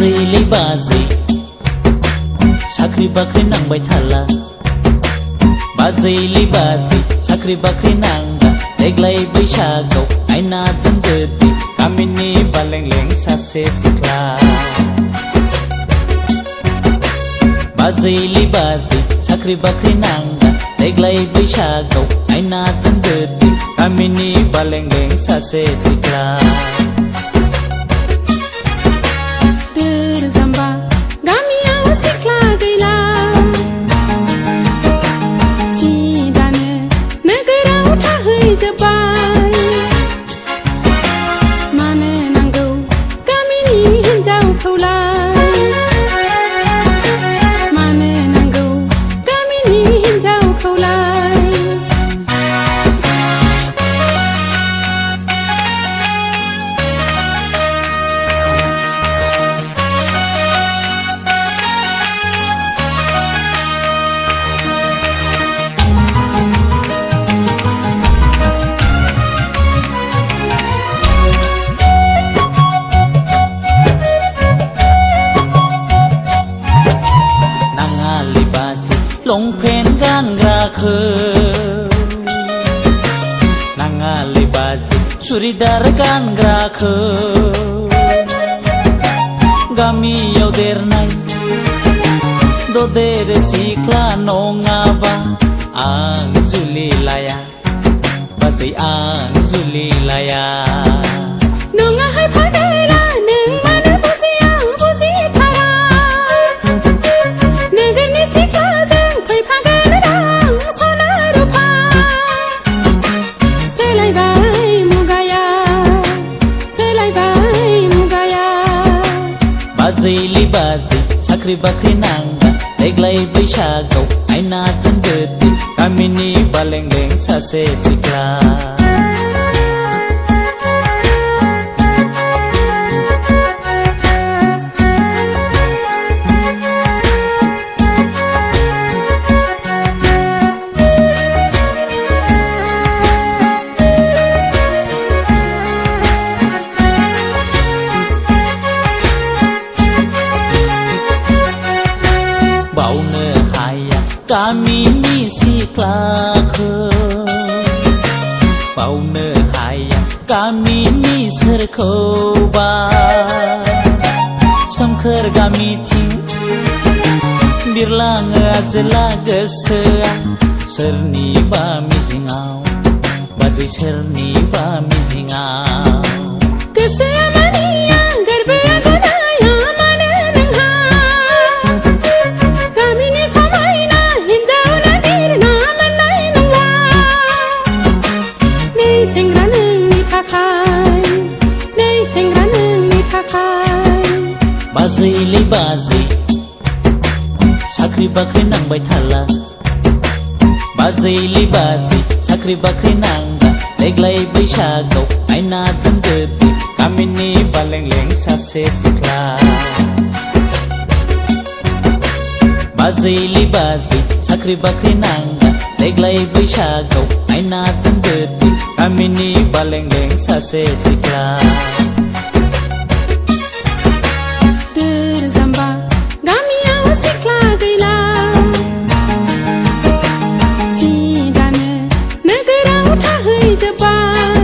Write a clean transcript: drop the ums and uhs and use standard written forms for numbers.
बाजैलै बाजै साख्रि बाख्रि नांबाय थाला बाजैलै बाजै साख्रि बाख्रि नांगा देग्लाय बैसागआव आयना दोनदो दे गामिनि बालेंलें सासे सिख्ला बाजैलै बाजै साख्रि बाख्रि नांगा देग्लाय बैसागआव आयना दोनदो दे गामिनि बालेंलें सासे सिख्ला लंपेन गानग्राखौ नाङालै बाजै सुरिदार गानग्राखौ गामियाव देरनाय ददेर सिख्ला नङाबा आं जुलि लाया बाजै आं जुलि लाया नङाहाय फादायला नों मानो बुजिया बुजिथारा नोगोरनि सिख्लाजों बाजैलै बाजै साख्रि बाख्रि नांगा देग्लाय बैसागआव आयना दोनदो दे गामिनि बालेंलें सासे सिख्ला बावनो हाया गामिनि सिख्लाखौ बावनो हाया गामिनि सोरखौबा सोमखोर गामिथिं बिरलाङो आजोला गोसोआ सोरनिबा मिजिङाव बाजै सोरनिबा मिजिङाव गोसोआ मानिया गोरबोआ गनाया मानो नोंहा गामिनि समायना हिन्जाव नागिरना मोननाय नंला नै सेंग्रा नोंनि थाखाय नै सेंग्रा नोंनि थाखाय बाजैलै बाजै साख्रि बाख्रि नांबाय थाला बाजैलै बाजै साख्रि बाख्रि नांगा देग्लाय बैसागआव आयना दोनदो दे गामिनि बालेंलें सासे सिख्ला बाजैलै बाजै साख्रि बाख्रि नांगा देग्लाय बैसागआव आयना दोनदो दे गामिनि बालेंलें सासे सिख्ला जाम्बा गामियाव सिख्ला गैला सि दानो नोगोराव थाहैजोब्बाय